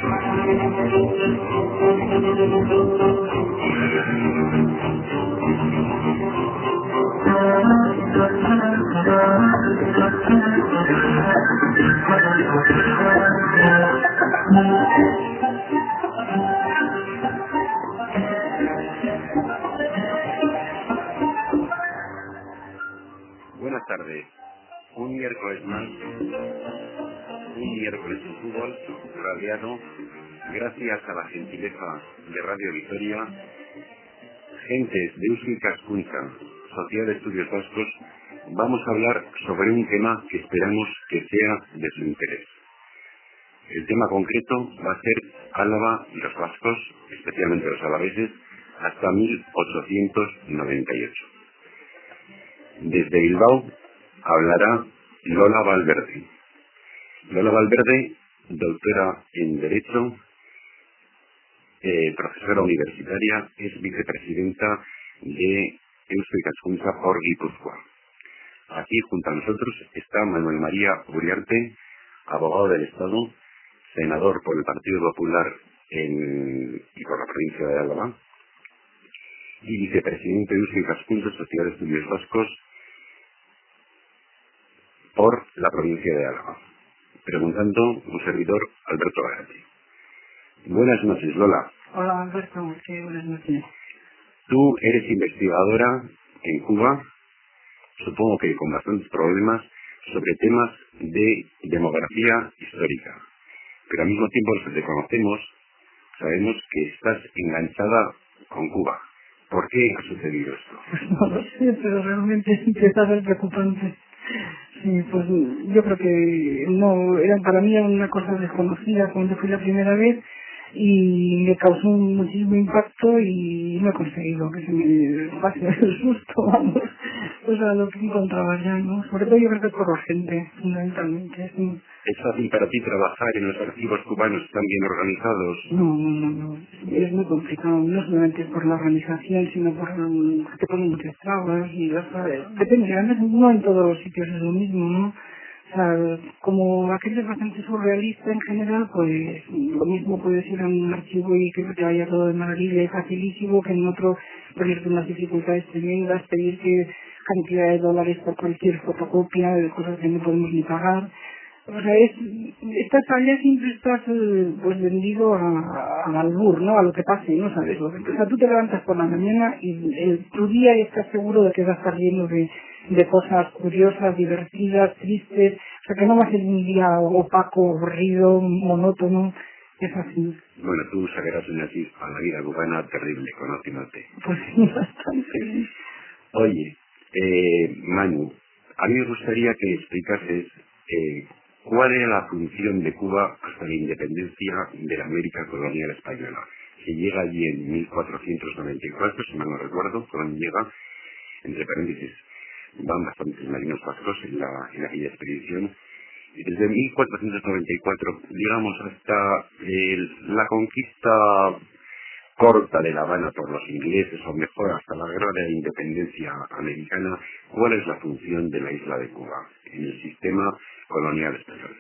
Buenas tardes. Un miércoles más, un miércoles en fútbol radiado, gracias a la gentileza de Radio Vitoria, gentes de Eusko Ikaskuntza, Sociedad de Estudios Vascos, vamos a hablar sobre un tema que esperamos que sea de su interés. El tema concreto va a ser Álava y los vascos, especialmente los alaveses, hasta 1898. Desde Bilbao hablará Lola Valverde. Lola Valverde, doctora en Derecho, profesora universitaria, es vicepresidenta de Eusko Ikaskuntza por Guipúzcoa. Aquí junto a nosotros está Manuel María Uriarte, abogado del Estado, senador por el Partido Popular y por la provincia de Álava, y vicepresidente de Eusko Ikaskuntza, Sociedad de Estudios Vascos, por la provincia de Álava. Preguntando, un servidor, Alberto Garate. Buenas noches, Lola. Hola, Alberto. Sí, buenas noches. Tú eres investigadora en Cuba, supongo que con bastantes problemas, sobre temas de demografía histórica. Pero al mismo tiempo, los que te conocemos, sabemos que estás enganchada con Cuba. ¿Por qué ha sucedido esto? No lo sé, pero realmente empieza a ser preocupante. Sí, pues yo creo que no, para mí era una cosa desconocida cuando fui la primera vez y me causó muchísimo impacto y no he conseguido que se me pase el susto, vamos, o sea, lo que encontraba ya, ¿no? Sobre todo yo creo que por la gente, fundamentalmente, sí. ¿Es fácil para ti trabajar en los archivos cubanos tan bien organizados? No. Es muy complicado, no solamente por la organización, sino por que te ponen muchas trabas y ya sabes. Depende, además no en todos los sitios es lo mismo, ¿no? O sea, como aquel es bastante surrealista en general, pues lo mismo puedes ir a un archivo y que te vaya todo de maravilla y facilísimo, que en otro ponerte unas dificultades tremendas, pedirte cantidad de dólares por cualquier fotocopia de cosas que no podemos ni pagar. O sea, estás allá siempre estás pues vendido al albur, ¿no? A lo que pase, ¿no? ¿Sabes? O sea, tú te levantas por la mañana y tu día estás seguro de que va a estar lleno de cosas curiosas, divertidas, tristes. O sea, que no va a ser un día opaco, aburrido, monótono. Es así. Bueno, tú sacarás una chispa a la vida cubana terrible, conociéndote. Pues sí, bastante. Oye, Manu, a mí me gustaría que explicases ¿cuál era la función de Cuba hasta la independencia de la América colonial española? Que llega allí en 1494, si mal no recuerdo, cuando llega, entre paréntesis, van bastantes marinos vascos en aquella expedición, y desde 1494, digamos, hasta la conquista corta de La Habana por los ingleses, o mejor, hasta la guerra de la independencia americana, ¿cuál es la función de la isla de Cuba en el sistema colonial español?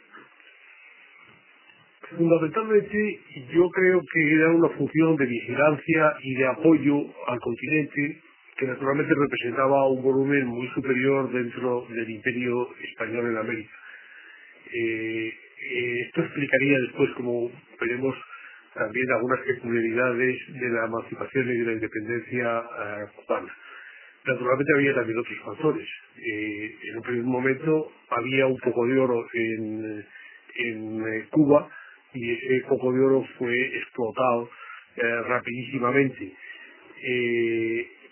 Fundamentalmente, yo creo que era una función de vigilancia y de apoyo al continente, que naturalmente representaba un volumen muy superior dentro del imperio español en América. Esto explicaría después, como veremos, también algunas peculiaridades de la emancipación y de la independencia cubana. Naturalmente había también otros factores. En un primer momento había un poco de oro en Cuba y ese poco de oro fue explotado rapidísimamente.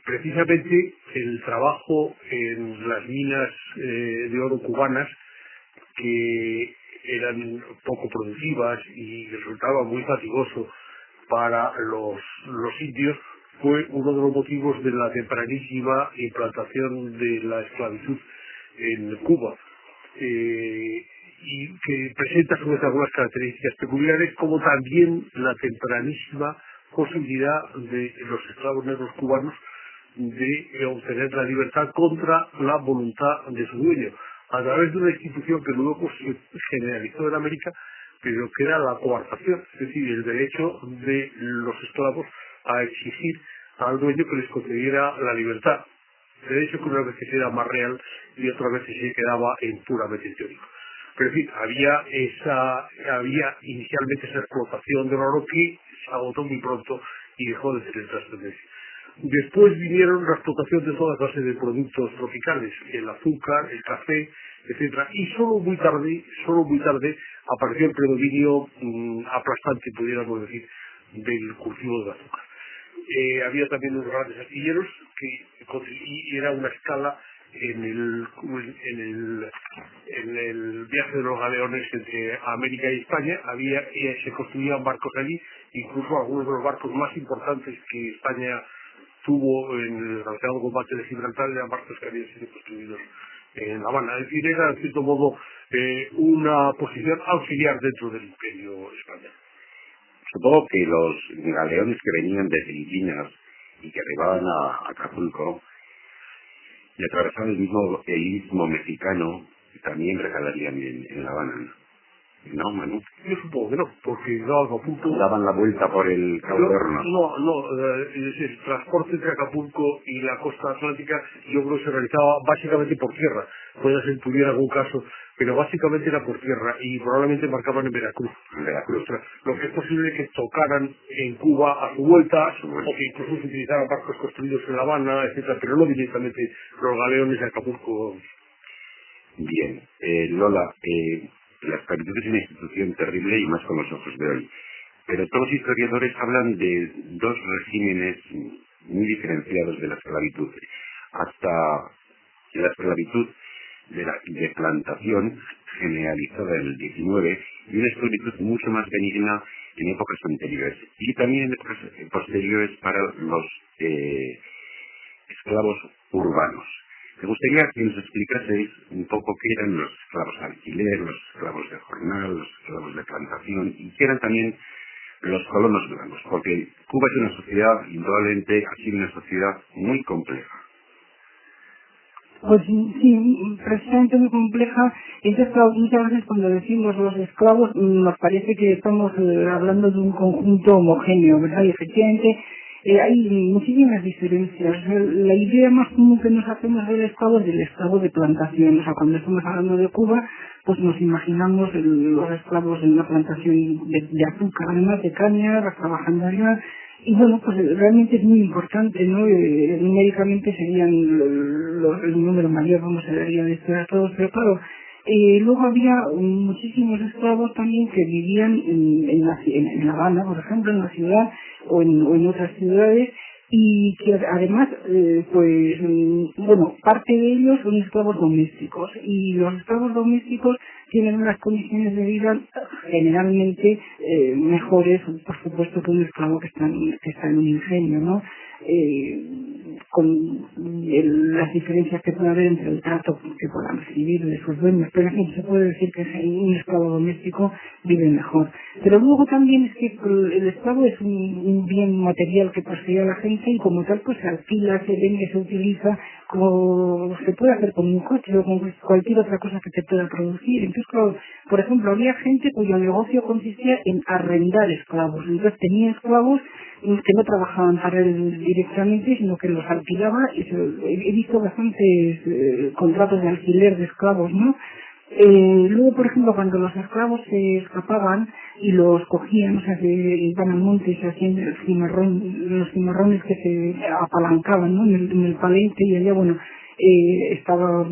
Precisamente el trabajo en las minas de oro cubanas, que eran poco productivas y resultaba muy fatigoso para los indios, fue uno de los motivos de la tempranísima implantación de la esclavitud en Cuba, y que presenta a su vez algunas características peculiares, como también la tempranísima posibilidad de los esclavos negros cubanos de obtener la libertad contra la voluntad de su dueño, a través de una institución que luego se generalizó en América, pero que era la coartación, es decir, el derecho de los esclavos a exigir al dueño que les concediera la libertad. Derecho que unas veces era más real y otras veces se quedaba en puramente teórico. Pero en fin, había inicialmente esa explotación del oro que se agotó muy pronto y dejó de tener trascendencia. Después vinieron la explotación de toda clase de productos tropicales, el azúcar, el café, etcétera, y solo muy tarde apareció el predominio aplastante, pudiéramos decir, del cultivo del azúcar. Había también unos grandes astilleros y era una escala en el viaje de los galeones entre América y España. Se construían barcos allí, incluso algunos de los barcos más importantes que España tuvo en el desgraciado combate de Gibraltar eran barcos que habían sido construidos en La Habana. Es decir, era en cierto modo una posición auxiliar dentro del imperio español. Supongo que los galeones que venían de Filipinas y que arribaban a Acapulco y atravesaban el istmo mexicano también recalarían en La Habana. ¿No, Manu? Yo supongo que no, porque Acapulco... daban la vuelta por el Cabo de Hornos. Es decir, el transporte entre Acapulco y la costa atlántica yo creo que se realizaba básicamente por tierra. Puede ser que tuviera algún caso, pero básicamente era por tierra y probablemente marcaban en Veracruz. Lo que es posible que tocaran en Cuba a su vuelta, o que incluso se utilizaran barcos construidos en La Habana, etcétera, pero no directamente los galeones de Acapulco. Bien, Lola, la esclavitud es una institución terrible y más con los ojos de hoy. Pero todos los historiadores hablan de dos regímenes muy diferenciados de la esclavitud. Hasta la esclavitud de plantación generalizada en el XIX y una esclavitud mucho más benigna en épocas anteriores. Y también en épocas posteriores para los esclavos urbanos. Me gustaría que nos explicaseis un poco qué eran los esclavos de alquiler, los esclavos de jornal, los esclavos de plantación y qué eran también los colonos blancos, porque Cuba es una sociedad, indudablemente, ha sido una sociedad muy compleja. Pues sí, precisamente muy compleja. Entonces, claro, muchas veces cuando decimos los esclavos nos parece que estamos hablando de un conjunto homogéneo, ¿verdad? Y efectivamente hay muchísimas diferencias. La idea más común que nos hacemos del esclavo es del esclavo de plantación. O sea, cuando estamos hablando de Cuba, pues nos imaginamos los esclavos en una plantación de azúcar, además de caña, trabajando allá. Y bueno, pues realmente es muy importante, ¿no? Numéricamente serían el número mayor, vamos a ver, ya de estos todos, pero claro, luego había muchísimos esclavos también que vivían en La Habana, por ejemplo, en la ciudad o en otras ciudades, y que además, parte de ellos son esclavos domésticos, y los esclavos domésticos tienen unas condiciones de vida generalmente mejores, por supuesto, que un esclavo que está en un ingenio, ¿no? Con las diferencias que puede haber entre el trato que puedan recibir de sus dueños, pero en fin, se puede decir que un esclavo doméstico vive mejor. Pero luego también es que el esclavo es un bien material que posee a la gente y como tal pues se alquila, se vende, se utiliza, como se puede hacer con un coche o con cualquier otra cosa que te pueda producir. Entonces, claro, por ejemplo, había gente cuyo negocio consistía en arrendar esclavos. Entonces tenía esclavos que no trabajaban para él directamente, sino que los alquilaba, y he visto bastantes contratos de alquiler de esclavos, ¿no? Luego, por ejemplo, cuando los esclavos se escapaban y los cogían, o sea, se iban al monte y se hacían los cimarrones que se apalancaban, ¿no? en el palenque, y allá, bueno, estaban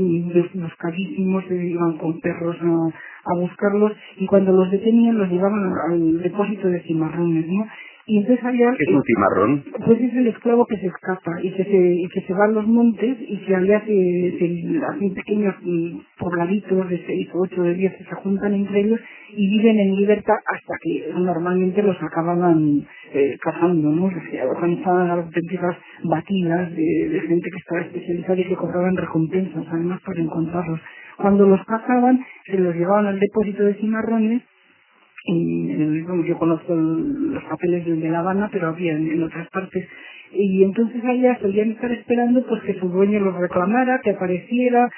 buscadísimos, iban con perros a buscarlos, y cuando los detenían los llevaban al depósito de cimarrones, ¿no? Y entonces había... ¿Qué es un cimarrón? Pues es el esclavo que se escapa y que se va a los montes y que allá se hacen pequeños pobladitos de 6, 8, de 10 que se juntan entre ellos y viven en libertad hasta que normalmente los acababan cazando, ¿no? Se organizaban auténticas batidas de gente que estaba especializada y que cobraban recompensas además por encontrarlos. Cuando los cazaban se los llevaban al depósito de cimarrones Bueno, yo conozco los papeles de La Habana, pero había en otras partes. Y entonces allá solían estar esperando pues que su dueño los reclamara, que apareciera.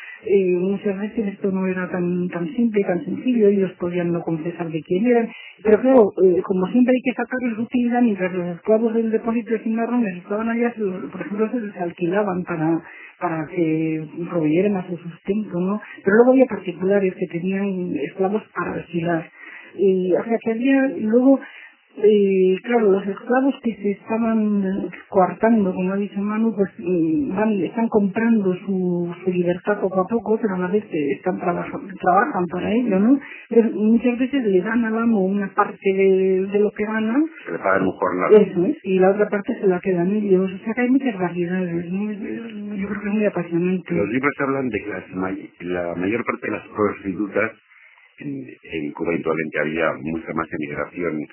Muchas veces esto no era tan simple, tan sencillo, ellos podían no confesar de quién eran. Pero claro, como siempre hay que sacarles utilidad, mientras los esclavos del depósito de cimarrones estaban allá, por ejemplo, se les alquilaban para que proveyeran a su sustento, ¿no? Pero luego había particulares que tenían esclavos para alquilar. O sea que había luego, claro, los esclavos que se estaban coartando, como ha dicho Manu, pues están comprando su libertad poco a poco, pero a la vez trabajan para ello, ¿no? Pero muchas veces le dan al amo una parte de lo que ganan, Se le pagan un jornal. eso es, y la otra parte se la quedan ellos. O sea que hay muchas variedades, ¿no? Yo creo que es muy apasionante. Los libros hablan de que la mayor parte de las prostitutas en Cuba actualmente había mucha más emigración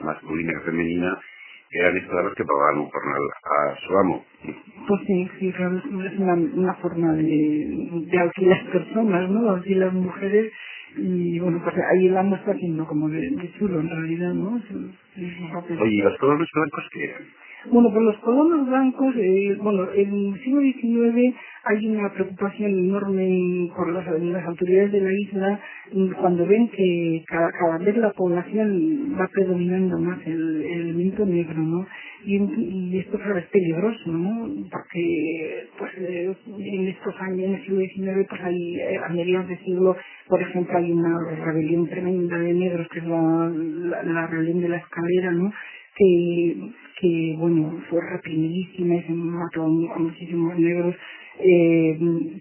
masculina que femenina, eran esclavos que pagaban un jornal a su amo. Pues sí, claro, es una forma de alquilar personas, ¿no? Alquilar mujeres, y bueno, pues ahí el amo está haciendo como de chulo en realidad, ¿no? Oye, ¿y los colonos blancos qué eran? Bueno, pues los colonos blancos, bueno, en el siglo XIX hay una preocupación enorme por las autoridades de la isla cuando ven que cada vez la población va predominando más el elemento negro, ¿no? Y esto claro, es peligroso, ¿no? Porque pues en estos años, en el siglo XIX, pues hay, a mediados de siglo, por ejemplo, hay una rebelión tremenda de negros, que es la rebelión de la Escalera, ¿no? Que bueno, fue reprimidísima y se mató a muchísimos negros,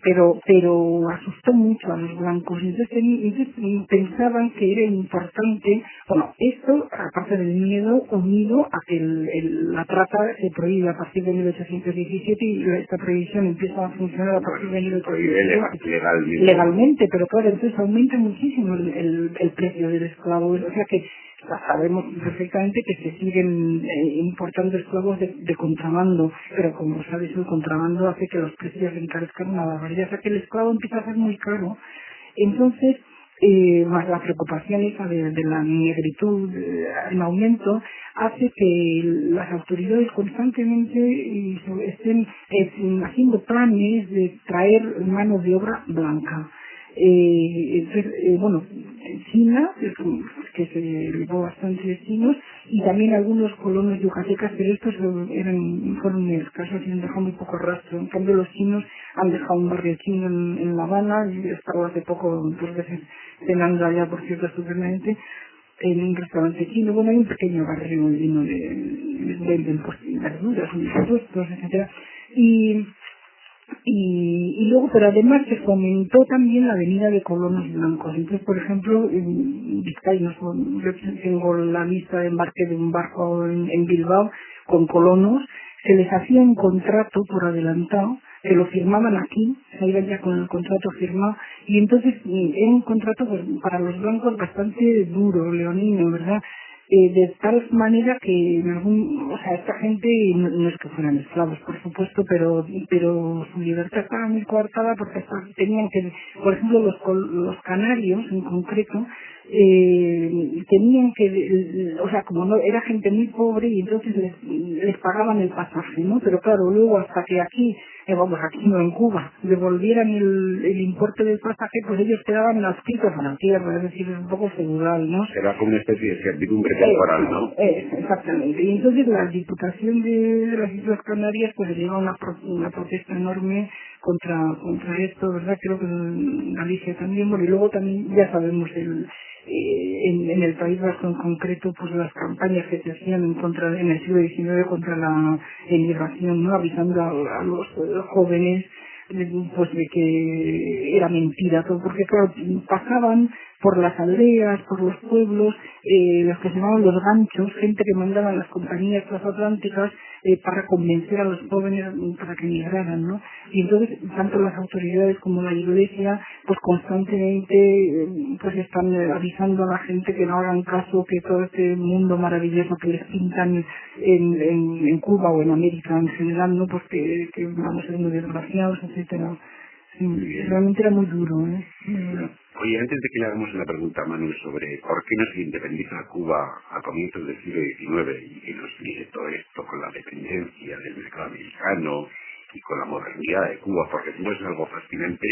pero asustó mucho a los blancos. Entonces pensaban que era importante, bueno, esto, aparte del miedo, unido a que la trata se prohíbe a partir de 1817 y esta prohibición empieza a funcionar a partir de 1817 legalmente, pero claro, entonces aumenta muchísimo el precio del esclavo. O sea que sabemos perfectamente que se siguen importando esclavos de contrabando, pero como sabes, el contrabando hace que los precios se encarezcan una barbaridad, o sea que el esclavo empieza a ser muy caro. Entonces, más la preocupación esa de la negritud en aumento, hace que las autoridades constantemente estén haciendo planes de traer mano de obra blanca. Entonces, bueno, China, que se llevó bastantes chinos, y también algunos colonos yucatecas, pero estos fueron muy escasos y han dejado muy poco rastro. En cambio, los chinos han dejado un barrio chino en La Habana, y he estado hace poco 2 veces cenando allá, por cierto, estupendamente, en un restaurante chino. Bueno, hay un pequeño barrio lleno de verduras, puestos, etcétera. Y luego, pero además se fomentó también la venida de colonos blancos. Entonces, por ejemplo, en Vizcaínos, yo tengo la lista de embarque de un barco en Bilbao con colonos, se les hacía un contrato por adelantado, que lo firmaban aquí, se iban ya con el contrato firmado, y entonces era un contrato pues, para los blancos bastante duro, leonino, ¿verdad? De tal manera que o sea, esta gente no es que fueran esclavos, por supuesto, pero su libertad estaba muy coartada porque tenían que, por ejemplo, los canarios en concreto, tenían que, o sea, como no era gente muy pobre y entonces les pagaban el pasaje, ¿no? Pero claro, luego hasta que aquí no en Cuba, devolvieran el importe del pasaje, pues ellos quedaban adscritos a la tierra, es decir, es un poco feudal, ¿no? Era como una especie de servidumbre temporal, ¿no? Exactamente. Y entonces la Diputación de las Islas Canarias pues lleva una protesta enorme contra esto, ¿verdad? Creo que en Galicia también, bueno, y luego también ya sabemos en el País Vasco en concreto, pues las campañas que se hacían en el siglo XIX contra la emigración, ¿no? Avisando a los jóvenes pues de que era mentira todo, porque claro, pasaban por las aldeas, por los pueblos, los que se llamaban los ganchos, gente que mandaban las compañías transatlánticas para convencer a los jóvenes para que migraran, ¿no? Y entonces, tanto las autoridades como la iglesia, pues constantemente pues están avisando a la gente que no hagan caso, que todo este mundo maravilloso que les pintan en Cuba o en América en general, ¿no? Pues que vamos a ser muy desgraciados, etcétera. Sí, realmente era muy duro, ¿eh? Oye, antes de que le hagamos una pregunta a Manu sobre por qué no se independiza Cuba a comienzos del siglo XIX y que nos explique todo esto con la dependencia del mercado americano y con la modernidad de Cuba, porque Cuba es algo fascinante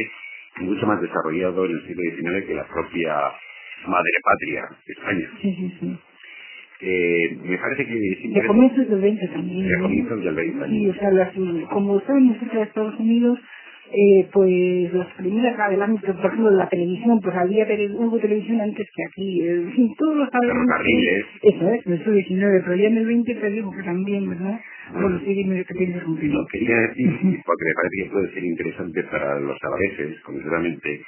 y mucho más desarrollado en el siglo XIX que la propia madre patria, España. Sí. Me parece que es De comienzos del 20 también. De comienzos del 20. Sí, o sea, como estábamos cerca de Estados Unidos, pues las primeras adelantos, por ejemplo, la televisión, pues hubo televisión antes que aquí. En fin, todos los ferrocarriles. Eso es, en el siglo XIX, pero ya en el 20 te digo que también, ¿verdad? Bueno, sí, dime que tienes un Lo quería decir porque me parece que puede ser interesante para los alaveses, concretamente,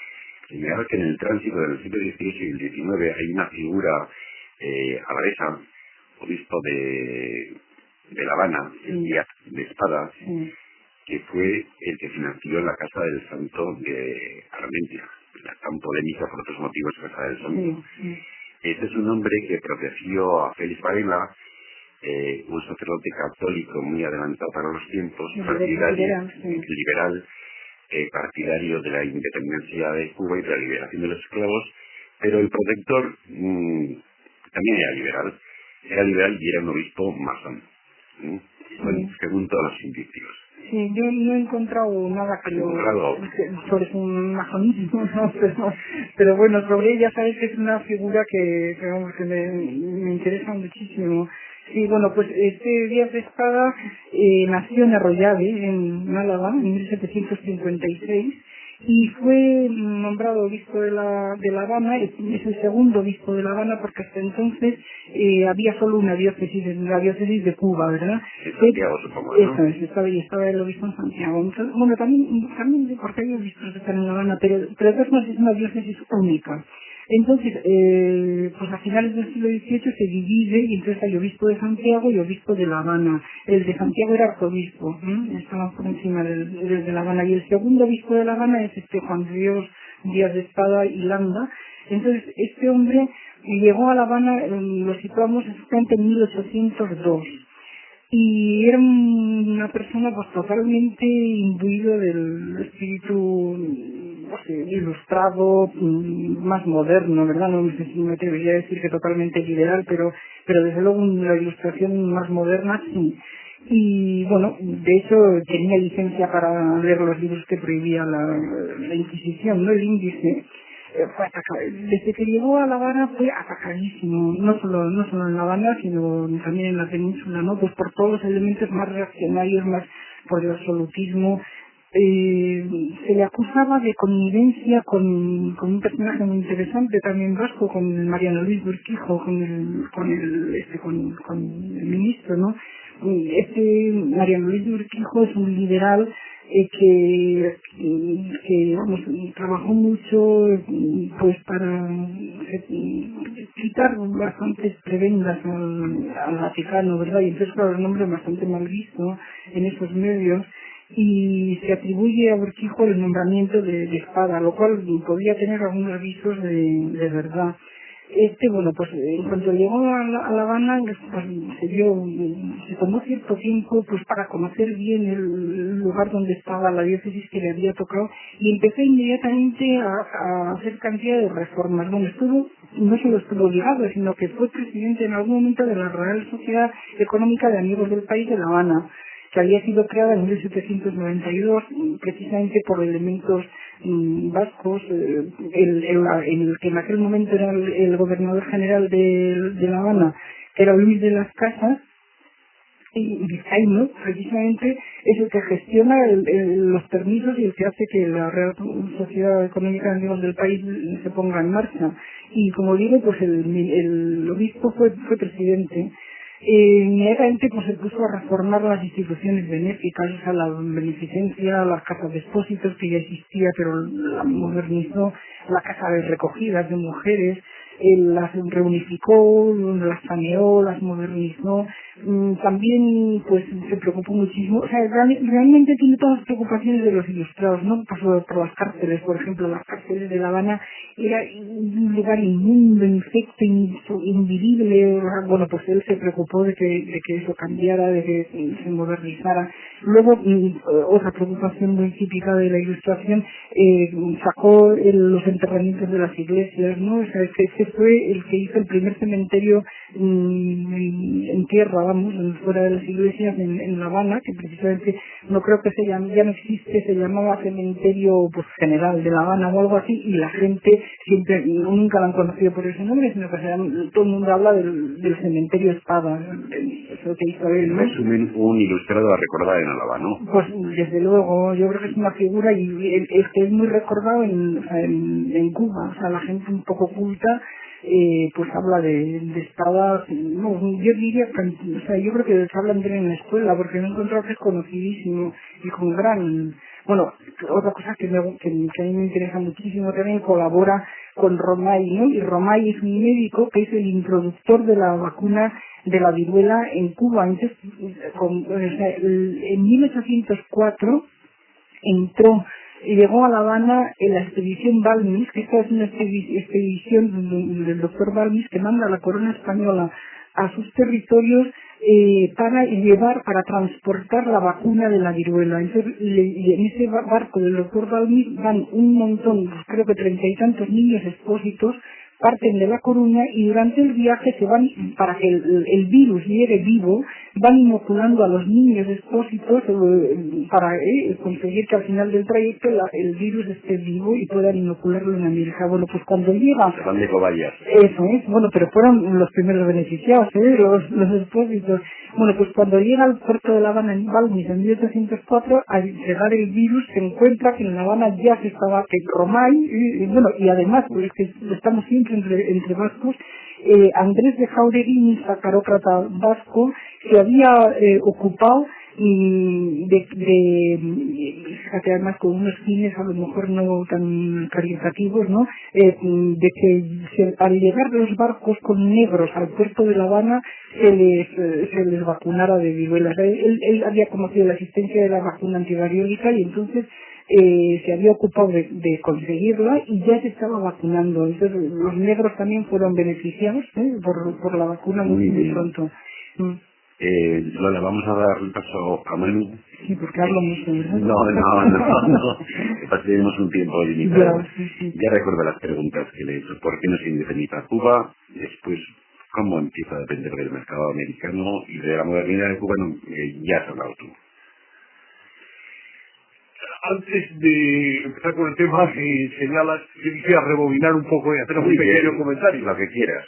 señalar que en el tránsito del siglo XVIII y el XIX hay una figura alavesa, obispo de La Habana, el Díaz de Espada, que fue el que financió la Casa del Santo de Armentia, la tan polémica por otros motivos Casa del Santo. Este es un hombre que protegió a Félix Varela, un sacerdote católico muy adelantado para los tiempos, liberal, partidario de la independencia de Cuba y de la liberación de los esclavos, pero el protector también era liberal y era un obispo masón, según todos los indicios. Sí, yo no he encontrado nada sobre su masonismo, ¿no? Pero bueno, sobre ella sabes que es una figura que me interesa muchísimo. Sí, bueno, pues este Díaz de Espada nació en Arroyave, en Málaga, en 1756, y fue nombrado obispo de La Habana. Es el segundo obispo de La Habana porque hasta entonces había solo una diócesis, la diócesis de Cuba, ¿verdad? En Santiago, supongo, ¿no? Eso es, estaba el obispo en Santiago. Entonces, bueno, también porque hay obispos que están en La Habana, pero de todas formas es una diócesis única. Entonces, pues a finales del siglo XVIII se divide y entonces hay obispo de Santiago y obispo de La Habana. El de Santiago era arzobispo, estaba por encima del de La Habana. Y el segundo obispo de La Habana es Juan Díaz de Espada y Landa. Entonces, este hombre llegó a La Habana, lo situamos exactamente en 1802. Y era una persona pues totalmente imbuido del espíritu ilustrado, más moderno, ¿verdad? No sé si me atrevería a decir que totalmente liberal, pero desde luego la ilustración más moderna sí. Y bueno, de hecho tenía licencia para leer los libros que prohibía la Inquisición, ¿no? El índice. Fue atacado. Desde que llegó a La Habana fue atacadísimo, no solo en La Habana, sino también en la península, ¿no? Pues por todos los elementos más reaccionarios, más por el absolutismo. Se le acusaba de connivencia con un personaje muy interesante también vasco, con Mariano Luis Urquijo, con el ministro, ¿no? Mariano Luis Urquijo es un liberal que trabajó mucho pues para quitar bastantes prebendas al Vaticano, ¿verdad? Y entonces claro, el nombre bastante mal visto en esos medios, y se atribuye a Urquijo el nombramiento de Espada, lo cual podía tener algunos avisos de verdad. Bueno, pues en cuanto llegó a La Habana, pues, se tomó cierto tiempo pues para conocer bien el lugar donde estaba la diócesis que le había tocado y empezó inmediatamente a hacer cantidad de reformas. Bueno, no solo estuvo ligado, sino que fue presidente en algún momento de la Real Sociedad Económica de Amigos del País de La Habana, que había sido creada en 1792 precisamente por elementos vascos, el que en aquel momento era el gobernador general de La Habana, que era Luis de las Casas, y Vizcaíno, precisamente, es el que gestiona los permisos y el que hace que la Real Sociedad Económica de Amigos del País se ponga en marcha. Y como digo, pues el obispo fue presidente. Inmediatamente pues se puso a reformar las instituciones benéficas, o sea, la beneficencia, las casas de expósitos que ya existía, pero la modernizó, la casa de recogidas de mujeres, las reunificó, las saneó, las modernizó, también pues se preocupó muchísimo. O sea, realmente tiene todas las preocupaciones de los ilustrados, ¿no? Por las cárceles, por ejemplo, las cárceles de La Habana era un lugar inmundo, infecto, invivible. Bueno, pues él se preocupó de que eso cambiara, de que se modernizara. Luego, otra preocupación muy típica de la ilustración, sacó los enterramientos de las iglesias, ¿no? O sea, ese fue el que hizo el primer cementerio en tierra, vamos, fuera de las iglesias en La Habana, que precisamente no creo que ya no existe, se llamaba Cementerio pues General de La Habana o algo así, y la gente siempre, nunca lo han conocido por ese nombre, sino que todo el mundo habla del Cementerio Espada, eso que hizo él, ¿no? Resumen, un ilustrado a recordar en Álava, ¿no? Pues desde luego, yo creo que es una figura y es muy recordado en Cuba, o sea, la gente un poco culta pues habla de espadas, no, yo diría que, o sea, yo creo que se hablan de él en la escuela, porque me he encontrado que es conocidísimo y con gran, bueno, otra cosa que a mí me interesa muchísimo, también colabora con Romay, ¿no? Y Romay es un médico que es el introductor de la vacuna de la viruela en Cuba. Entonces, en 1804 llegó a La Habana en la expedición Balmis, que esta es una expedición del doctor Balmis que manda a la corona española a sus territorios para transportar la vacuna de la viruela. Entonces, en ese barco del doctor Balmis van un montón, creo que 30 y tantos niños expósitos, parten de La Coruña y durante el viaje se van, para que el virus llegue vivo, van inoculando a los niños expósitos para conseguir que al final del trayecto el virus esté vivo y puedan inocularlo en América. Bueno, pues cuando llega... Se van de cobayas. Eso es, bueno, pero fueron los primeros beneficiados, los expósitos. Bueno, pues cuando llega al puerto de La Habana en Balmis en 1804, al llegar el virus se encuentra que en La Habana ya se estaba, que Romay, y además, pues es que estamos siempre entre vascos, Andrés de Jauregui, un sacarócrata vasco, se había ocupado fíjate, además con unos fines a lo mejor no tan caritativos, ¿no? De que al llegar los barcos con negros al puerto de La Habana se les vacunara de viruela. O sea, él había conocido la existencia de la vacuna antivariólica y entonces se había ocupado de conseguirla y ya se estaba vacunando. Entonces los negros también fueron beneficiados por la vacuna muy pronto. Lola, vamos a dar el paso a Manu. Sí, porque hablo mucho, ¿verdad? No. Tenemos un tiempo limitado. Sí. Ya recuerdo las preguntas que le he hecho. ¿Por qué no se independiza Cuba? Después, ¿cómo empieza a depender del mercado americano y de la modernidad de Cuba? Ya has hablado tú. Antes de empezar con el tema que señalas, yo quisiera rebobinar un poco y hacer un pequeño comentario. Lo que quieras.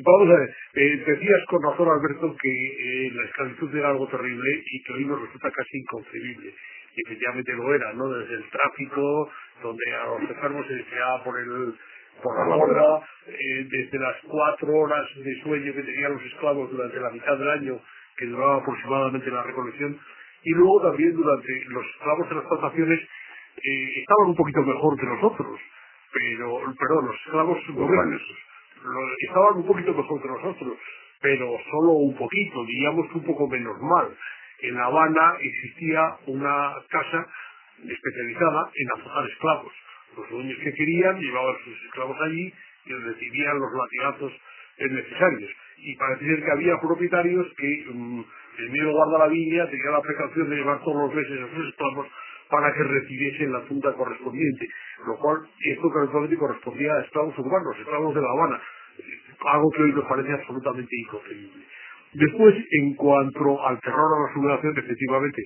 Vamos a ver, decías con razón, Alberto, que la esclavitud era algo terrible y que hoy nos resulta casi inconcebible. Y efectivamente lo era, ¿no? Desde el tráfico, donde a los enfermos se les tiraba por la borda, desde las 4 horas de sueño que tenían los esclavos durante la mitad del año, que duraba aproximadamente la recolección, y luego también durante los esclavos en las plantaciones estaban un poquito mejor que nosotros, pero los esclavos urbanos estaban un poquito mejor que nosotros, pero solo un poquito, diríamos un poco menos mal. En La Habana existía una casa especializada en azotar esclavos. Los dueños que querían llevaban sus esclavos allí y recibían los latigazos necesarios. Y parece ser que había propietarios que el miedo guarda la viña, tenía la precaución de llevar todos los meses a sus esclavos para que recibiesen la tunda correspondiente, lo cual esto naturalmente correspondía a esclavos urbanos, esclavos de La Habana, algo que hoy nos parece absolutamente inconcebible. Después, en cuanto al terror a la sublevación, efectivamente,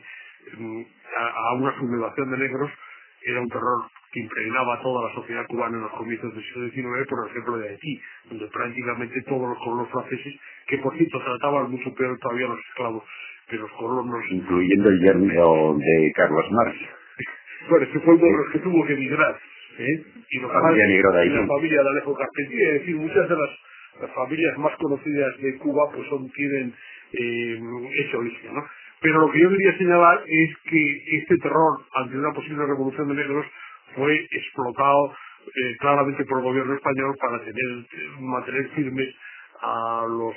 a una sublevación de negros, era un terror que impregnaba a toda la sociedad cubana en los comienzos del siglo XIX, por ejemplo de Haití, donde prácticamente todos los colonos franceses, que por cierto trataban mucho peor todavía a los esclavos que los colonos, incluyendo el yerno de Carlos Marx. Bueno, que fue uno de los que tuvo que emigrar, y la familia de Alejo Carpentier. Es decir, muchas de las familias más conocidas de Cuba pues tienen ese origen, ¿no? Pero lo que yo quería señalar es que este terror ante una posible revolución de negros fue explotado claramente por el gobierno español para mantener firmes a los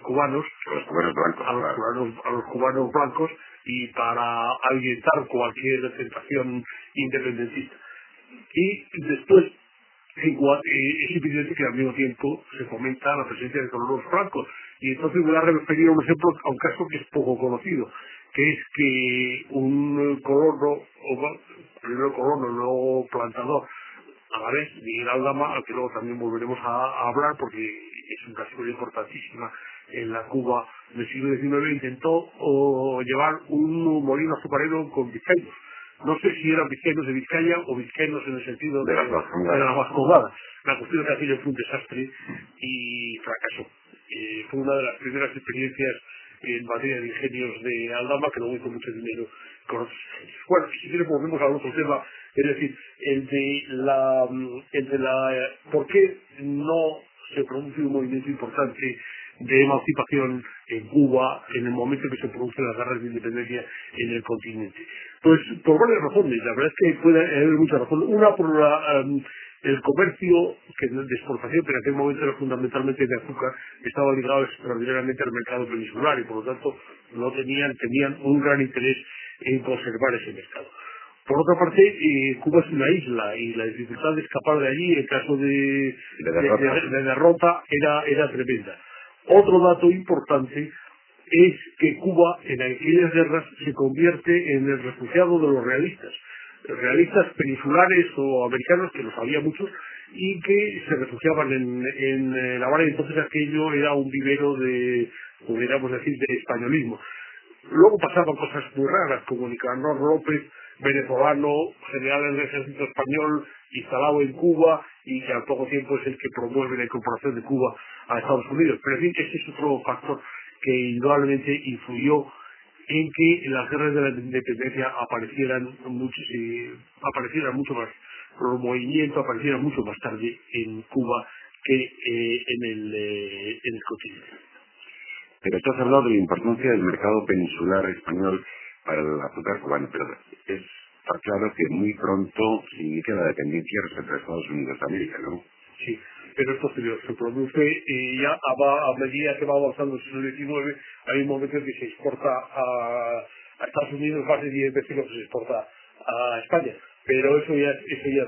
cubanos, a los cubanos blancos, y para ahuyentar cualquier tentación independentista. Y después es evidente que al mismo tiempo se fomenta la presencia de colonos francos. Y entonces voy a referir un ejemplo a un caso que es poco conocido, que es que un colono, primero colono, luego plantador, a la vez Miguel Aldama, al que luego también volveremos a hablar porque es una figura importantísima en la Cuba del siglo XIX, intentó llevar un molino azucarero con vizcaínos. No sé si eran vizcaínos de Vizcaya o vizcaínos en el sentido de la vascongada. La cuestión es que aquello fue un desastre y fracasó. Fue una de las primeras experiencias en materia de ingenios de Aldama, que luego hizo mucho dinero con otros ingenios. Bueno, si quieres volvemos al otro tema, es decir, ¿por qué no se produce un movimiento importante de emancipación en Cuba en el momento en que se producen las guerras de independencia en el continente? Pues por varias razones. La verdad es que puede haber muchas razones. Una, por el comercio de exportación, que en aquel momento era fundamentalmente de azúcar, estaba ligado extraordinariamente al mercado peninsular y por lo tanto tenían un gran interés en conservar ese mercado. Por otra parte, Cuba es una isla y la dificultad de escapar de allí en caso de derrota era tremenda. Otro dato importante es que Cuba en aquellas guerras se convierte en el refugiado de los realistas peninsulares o americanos, que los había muchos, y que se refugiaban en La Habana, y entonces aquello era un vivero podríamos decir, de españolismo. Luego pasaban cosas muy raras, como Nicanor López, venezolano, general del ejército español, instalado en Cuba, y que al poco tiempo es el que promueve la incorporación de Cuba a Estados Unidos. Pero en fin, ese es otro factor que indudablemente influyó en que las guerras de la independencia aparecieran mucho más, los movimientos aparecieran mucho más tarde en Cuba que en el continente. Pero tú has hablado de la importancia del mercado peninsular español para el azúcar cubano, pero está claro que muy pronto se inicia la dependencia respecto a Estados Unidos de América, ¿no? Sí, pero esto se produce ya a medida que va avanzando el siglo XIX. Hay un momento en que se exporta a Estados Unidos más de 10 veces lo que se exporta a España, pero eso ya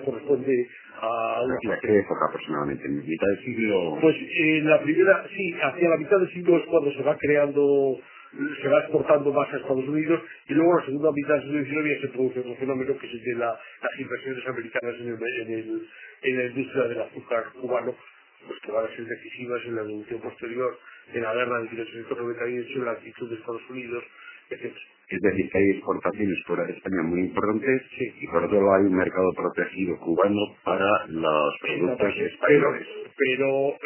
corresponde a ¿A qué época aproximadamente? ¿En mitad del siglo? Pues en la primera, sí, hacia la mitad del siglo es cuando se va exportando más a Estados Unidos, y luego en la segunda mitad del siglo XIX ya se produce otro fenómeno que es el de las inversiones americanas en la industria del azúcar cubano, pues que van a ser decisivas en la evolución posterior, en la guerra de 1898, en la actitud de Estados Unidos, etc. Es decir, que hay exportaciones fuera de España muy importantes, sí, y por otro lado hay un mercado protegido cubano para los productos españoles. Pero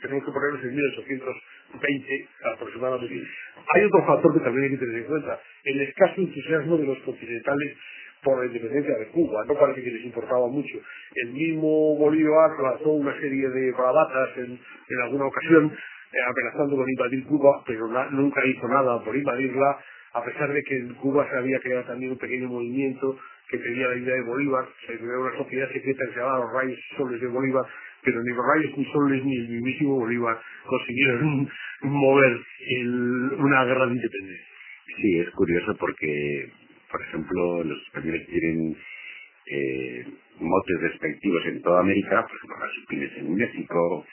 tenemos que ponernos en 1820 aproximadamente. Hay otro factor que también hay que tener en cuenta: el escaso entusiasmo de los continentales por la independencia de Cuba. No parece que les importaba mucho. El mismo Bolívar lanzó una serie de bravatas en alguna ocasión, amenazando con invadir Cuba, pero nunca hizo nada por invadirla, a pesar de que en Cuba se había creado también un pequeño movimiento que pedía la idea de Bolívar. Se creó una sociedad secreta que se llamaba los Rayos y Soles de Bolívar, pero ni los Rayos ni Soles ni el mismísimo Bolívar consiguieron mover una guerra de independencia. Sí, es curioso porque, por ejemplo, los españoles tienen motes despectivos en toda América, por ejemplo, marsupiales en México,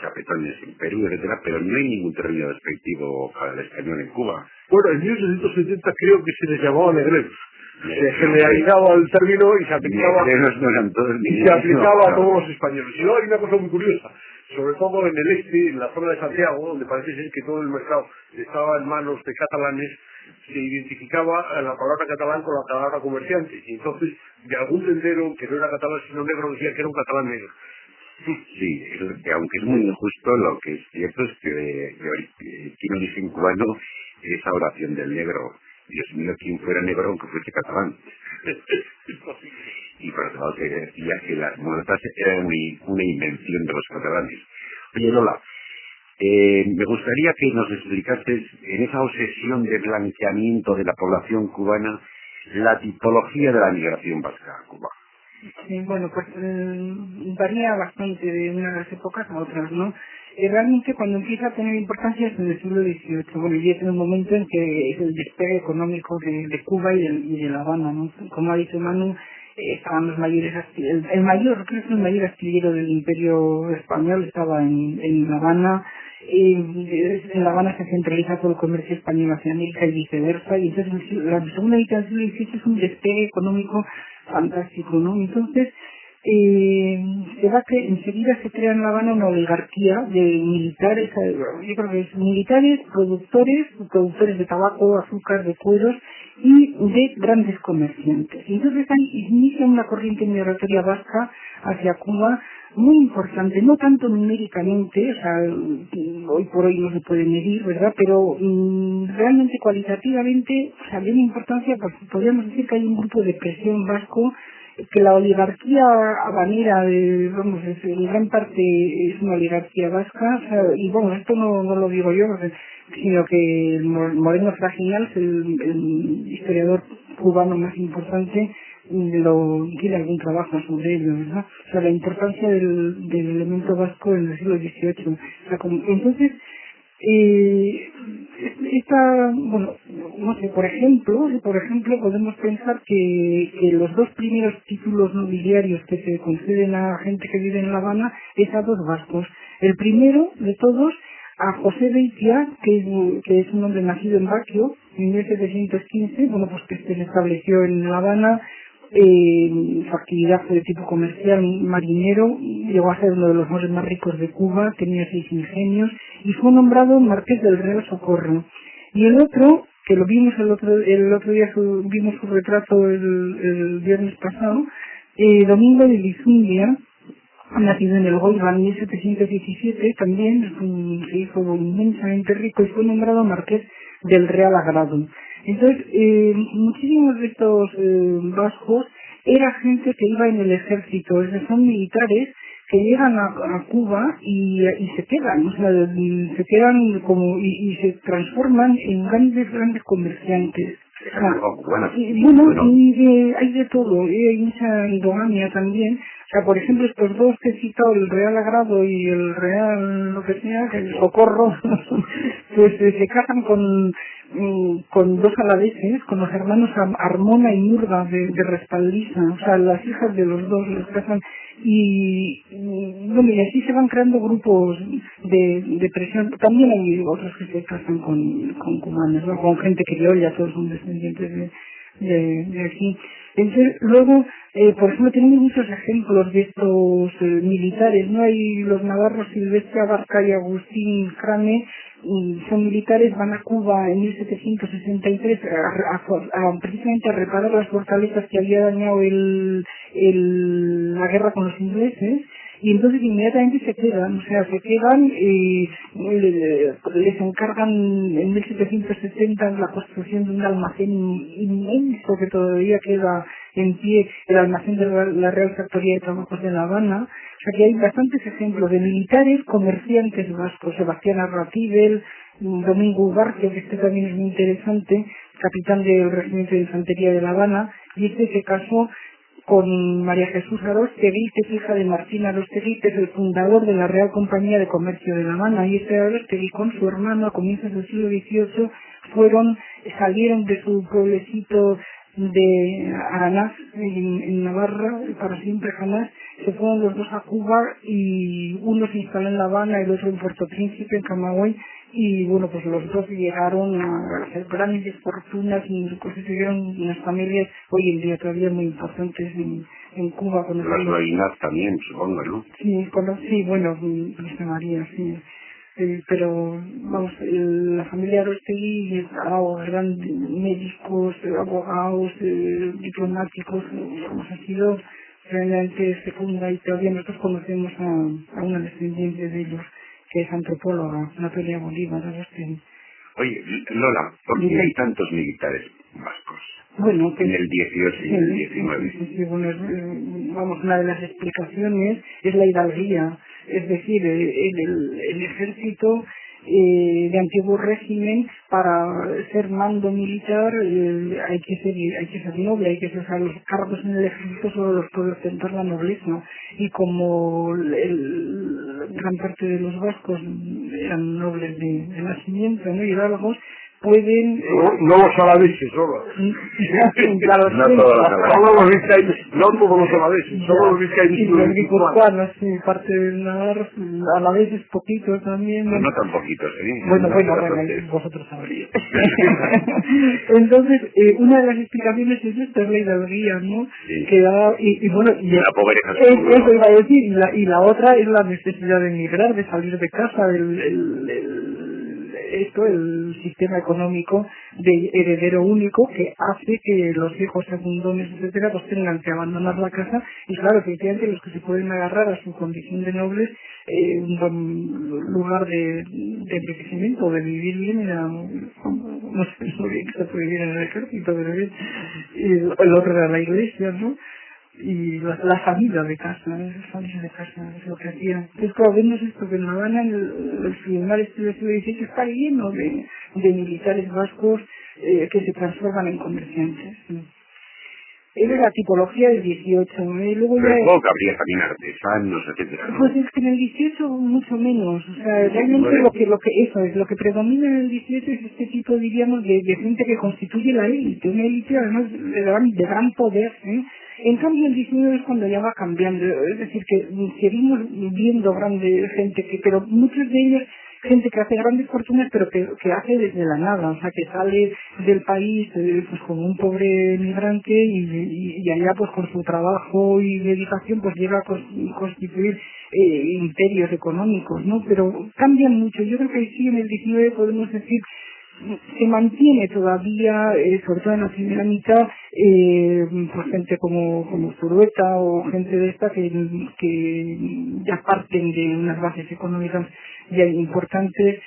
chapetones en Perú, etcétera, pero no hay ningún término despectivo para el español en Cuba. Bueno, en 1870 creo que se les llamaba negreros. Se generalizaba el término y se aplicaba a todos los españoles. Y luego hay una cosa muy curiosa, sobre todo en el este, en la zona de Santiago, donde parece ser que todo el mercado estaba en manos de catalanes, se identificaba la palabra catalán con la palabra comerciante, y entonces de algún tendero que no era catalán sino negro decía que era un catalán negro. Sí, aunque es muy injusto, lo que es cierto es que tiene origen cubano esa oración del negro: Dios mío, quien fuera negro aunque fuese catalán. Y por otro lado se decía que las muertas eran una invención de los catalanes. Oye, Lola, me gustaría que nos explicases, en esa obsesión de blanqueamiento de la población cubana, la tipología de la migración vasca a Cuba. Sí, bueno, pues varía bastante de unas épocas a otras, ¿no? Realmente cuando empieza a tener importancia es en el siglo XVIII, bueno, y es en el momento en que es el despegue económico de Cuba y de La Habana, ¿no? Como ha dicho Manu, estaban los mayores, el mayor, creo que el mayor astillero del Imperio Español estaba en La Habana. En La Habana se centraliza todo el comercio español hacia América y viceversa, y entonces la segunda mitad del siglo XVIII es un despegue económico fantástico, ¿no? Entonces enseguida se crea en La Habana una oligarquía de militares, yo creo que es militares, productores de tabaco, azúcar, de cueros y de grandes comerciantes. Y entonces ahí inicia una corriente migratoria vasca hacia Cuba muy importante, no tanto numéricamente, o sea, hoy por hoy no se puede medir, ¿verdad? Pero realmente cualitativamente, o sea, de una importancia, pues podríamos decir que hay un grupo de presión vasco, que la oligarquía habanera, en gran parte es una oligarquía vasca, o sea, y bueno, esto no lo digo yo, sino que Moreno Fraginal, el historiador cubano más importante, tiene algún trabajo sobre ello, ¿verdad? O sea, la importancia del elemento vasco en el siglo XVIII. O sea, entonces, bueno, no sé, por ejemplo, podemos pensar que los dos primeros títulos nobiliarios que se conceden a gente que vive en La Habana es a dos vascos. El primero de todos, a José Beitia, que es un hombre nacido en Baquio, en 1715, bueno, pues que se estableció en La Habana. Su actividad fue de tipo comercial, marinero, llegó a ser uno de los hombres más ricos de Cuba, tenía 6 ingenios y fue nombrado marqués del Real Socorro. Y el otro, que lo vimos el otro día, vimos su retrato el viernes pasado, Domingo de Lizundia, nacido en el Goiba en 1717, también se hizo inmensamente rico y fue nombrado marqués del Real Agrado. Entonces, muchísimos de estos vascos era gente que iba en el ejército, es decir, son militares que llegan a Cuba y se quedan, o sea, se quedan como y se transforman en grandes comerciantes. O sea, hay de todo, hay mucha endogamia también. O sea, por ejemplo, estos dos que he citado, el Real Agrado y el Real, lo que sea, el Socorro, pues se casan con dos alaveses, con los hermanos Armona y Murga de Respaldiza, o sea, las hijas de los dos los casan y así se van creando grupos de presión. También hay otros que se casan con cubanos, ¿no? Con gente criolla, todos son descendientes de aquí. Entonces, luego, por ejemplo, tenemos muchos ejemplos de estos militares, ¿no? Hay los navarros Silvestre Abarca y Agustín Crane, son militares, van a Cuba en 1763 precisamente a reparar las fortalezas que había dañado la guerra con los ingleses, y entonces inmediatamente se quedan, les encargan en 1770 la construcción de un almacén inmenso que todavía queda en pie, el almacén de la Real Factoría de Trabajos de La Habana. O sea que hay bastantes ejemplos de militares comerciantes vascos, Sebastián Arratibel, Domingo Ubarcio, que este también es muy interesante, capitán del Regimiento de Infantería de La Habana, y este se casó con María Jesús Arostegui, que es hija de Martín Arostegui, que es el fundador de la Real Compañía de Comercio de La Habana, y este Arostegui con su hermano a comienzos del siglo XVIII salieron de su pueblecito de Aranaz, en Navarra, para siempre jamás, se fueron los dos a Cuba y uno se instaló en La Habana, el otro en Puerto Príncipe, en Camagüey, y bueno, pues los dos llegaron a hacer grandes fortunas y constituyeron unas familias hoy en día todavía muy importantes en Cuba. Las Loinas también, supongo, ¿no? Sí, bueno, Luisa María, sí. Pero, vamos, la familia Arostegui eran médicos, abogados, diplomáticos, ha sido realmente fecunda y todavía nosotros conocemos a una descendiente de ellos, que es antropóloga, Natalia Bolívar Arostegui. Oye, Lola, ¿por qué hay tantos militares vascos? Bueno, en el 18 y el 19. Vamos, una de las explicaciones es la hidalguía, es decir, el ejército de antiguo régimen, para ser mando militar hay que ser noble, hay que ser, o sea, los cargos en el ejército solo los puede ostentar la nobleza, y como gran parte de los vascos eran nobles de nacimiento, ¿no? Hidalgos, pueden... no los alaveses, solo. Claro, No todos los vizcaínos, no todos los alaveses, solo los vizcaínos. Y los guipuzcoanos, sí, parte del Navarro, alaveses poquitos también. No tan poquitos, ¿eh? Bueno, vosotros sabréis. Entonces, una de las explicaciones es esta, es la hidalguía, ¿no? Sí. Que da, y bueno, y la pobreza. Eso iba a decir, y la otra es la necesidad de emigrar, de salir de casa, el sistema económico de heredero único, que hace que los hijos segundones, etcétera, pues tengan que abandonar la casa, y claro, efectivamente los que se pueden agarrar a su condición de nobles, un buen lugar de enriquecimiento, de vivir bien, era, no sé lo bien que se puede vivir en el ejército, pero bien, y el otro era la iglesia, ¿no? Y la salida de casa, es lo que hacían. Entonces, claro, vemos esto, que en La Habana, el tribunal este del siglo XVIII está lleno de militares vascos que se transforman en comerciantes. Es la tipología del 18, y luego ya... Luego que habría también artesanos, etcétera, ¿no? Pues es que en el 18 mucho menos, o sea, realmente lo que predomina en el 18 es este tipo, diríamos, de gente que constituye la élite, una élite además de gran poder, ¿eh? En cambio el 19 es cuando ya va cambiando, es decir, que seguimos viendo grande gente, pero muchos de ellos gente que hace grandes fortunas, pero que hace desde la nada, o sea, que sale del país pues como un pobre migrante y allá pues con su trabajo y dedicación pues llega a constituir imperios económicos, ¿no? Pero cambian mucho. Yo creo que sí, en el 19 podemos decir se mantiene todavía, sobre todo en la primera mitad, pues gente como Zulueta o gente de esta que ya parten de unas bases económicas ya importantes,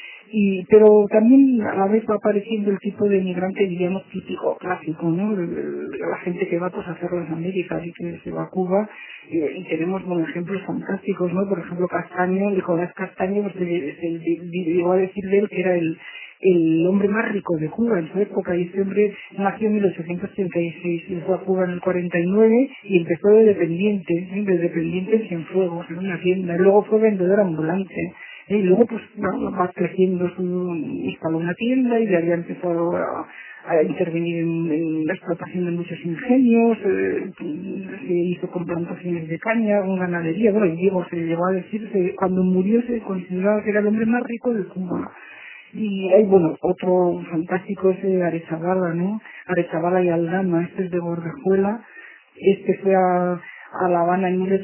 pero también a la vez va apareciendo el tipo de migrante, diríamos, típico, clásico, ¿no? La gente que va pues, a hacer las Américas y que se va a Cuba, y tenemos ejemplos fantásticos, ¿no? Por ejemplo, Castaño, Nicolás Castaño, pues, se llegó a decir de él que era el hombre más rico de Cuba en su época, y este hombre nació en 1836 y fue a Cuba en el 49 y empezó de dependiente en Cienfuegos, en una tienda, y luego fue vendedor ambulante, y luego pues va creciendo, instaló una tienda y ya había empezado a intervenir en la explotación de muchos ingenios, se hizo con plantaciones de caña, con ganadería, bueno, y Diego se llegó a decir que cuando murió se consideraba que era el hombre más rico de Cuba. Y hay, otro fantástico es Arechavala, ¿no? Arechavala y Aldama, este es de Bordejuela, este fue a La Habana el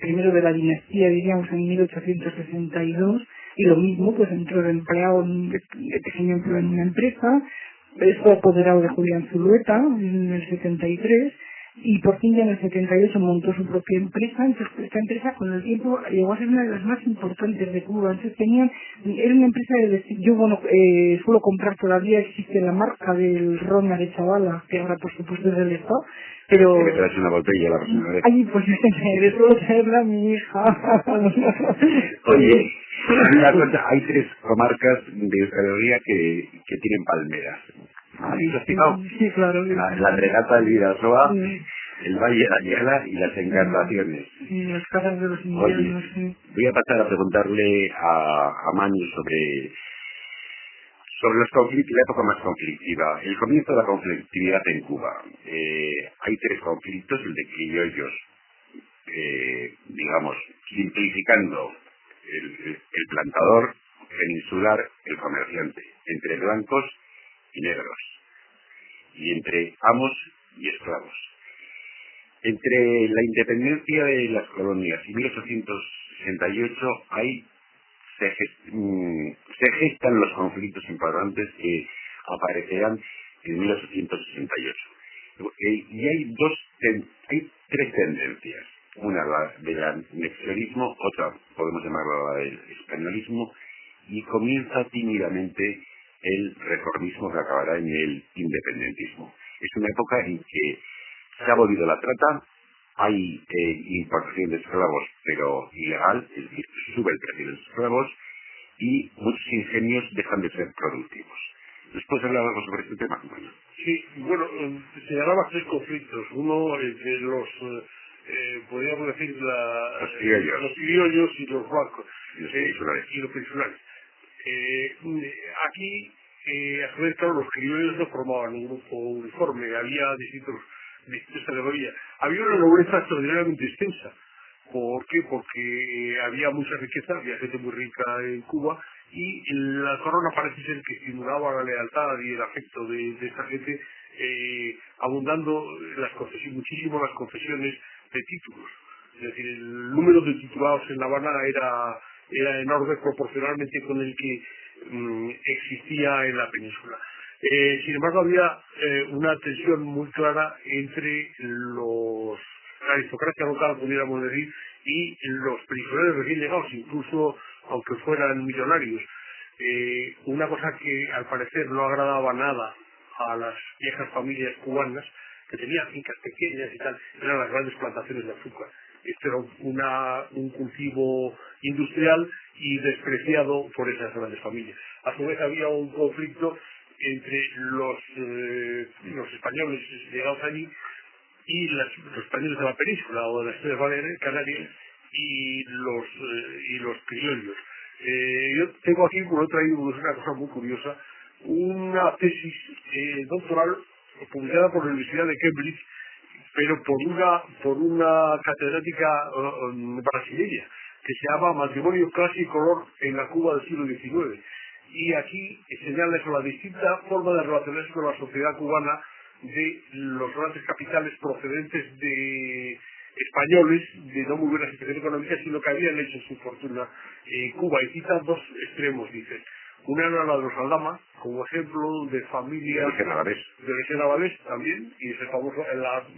primero de la dinastía, diríamos, en 1862, y lo mismo, pues entró de empleado, de pequeño empleo en una empresa, fue apoderado de Julián Zulueta en el 73, y por fin ya en el 78 montó su propia empresa. Entonces esta empresa con el tiempo llegó a ser una de las más importantes de Cuba. Entonces era una empresa suelo comprar, todavía existe la marca del ron Arechavala, que ahora por supuesto es del Estado, pero... Que traes una botella la próxima vez. Ay, pues me suelo traerla a mi hija. Oye, una cosa, hay 3 comarcas de Euskal que tienen palmeras. ¿Has fijado? Sí, claro. La Regata del Bidasoa, el Valle de Ayala y las Encarnaciones. Sí, las casas de los inviernos, sí. Voy a pasar a preguntarle a Manu sobre los conflictos, la época más conflictiva, el comienzo de la conflictividad en Cuba. Hay 3 conflictos, el de criollos, digamos, simplificando el plantador, peninsular, el comerciante, entre blancos y negros, y entre amos y esclavos. Entre la independencia de las colonias y 1868 se gestan los conflictos importantes que aparecerán en 1868. Y hay 3 tendencias. Una la del anexionismo, otra podemos llamarla la del españolismo, y comienza tímidamente el reformismo que acabará en el independentismo. Es una época en que se ha abolido la trata, hay importación de esclavos, pero ilegal, es decir, sube el precio de los esclavos, y muchos ingenios dejan de ser productivos. ¿Después hablaba algo sobre este tema? Bueno. Sí, bueno, señalaba tres conflictos. Uno entre los, podríamos decir, los criollos y los blancos, y los peninsularios. Aquí, a su vez, claro, los criollos no formaban un grupo uniforme, había distintas categorías. Había una nobleza extraordinariamente extensa. ¿Por qué? Porque había mucha riqueza, había gente muy rica en Cuba, y la corona parece ser que estimulaba la lealtad y el afecto de esta gente, abundando muchísimo las concesiones de títulos. Es decir, el número de titulados en La Habana era enorme proporcionalmente con el que existía en la península. Sin embargo, había una tensión muy clara entre la aristocracia local, pudiéramos decir, y los peninsulares recién llegados, incluso aunque fueran millonarios. Una cosa que al parecer no agradaba nada a las viejas familias cubanas, que tenían fincas pequeñas y tal, eran las grandes plantaciones de azúcar. Esto era un cultivo industrial y despreciado por esas grandes familias. A su vez había un conflicto entre los españoles llegados allí y los españoles de la península o de las Islas Baleares, Canarias, y los criollos. Yo tengo aquí, por otra, una cosa muy curiosa, una tesis doctoral publicada por la Universidad de Cambridge, pero por una catedrática brasileña, que se llama Matrimonio, Clase y Color en la Cuba del siglo XIX. Y aquí señala eso, la distinta forma de relacionarse con la sociedad cubana de los grandes capitales procedentes de españoles de no muy buena situación económica, sino que habían hecho su fortuna en Cuba. Y cita dos extremos, dice. Una era la de los Aldama, como ejemplo de familias de origen navalés también, y ese famoso,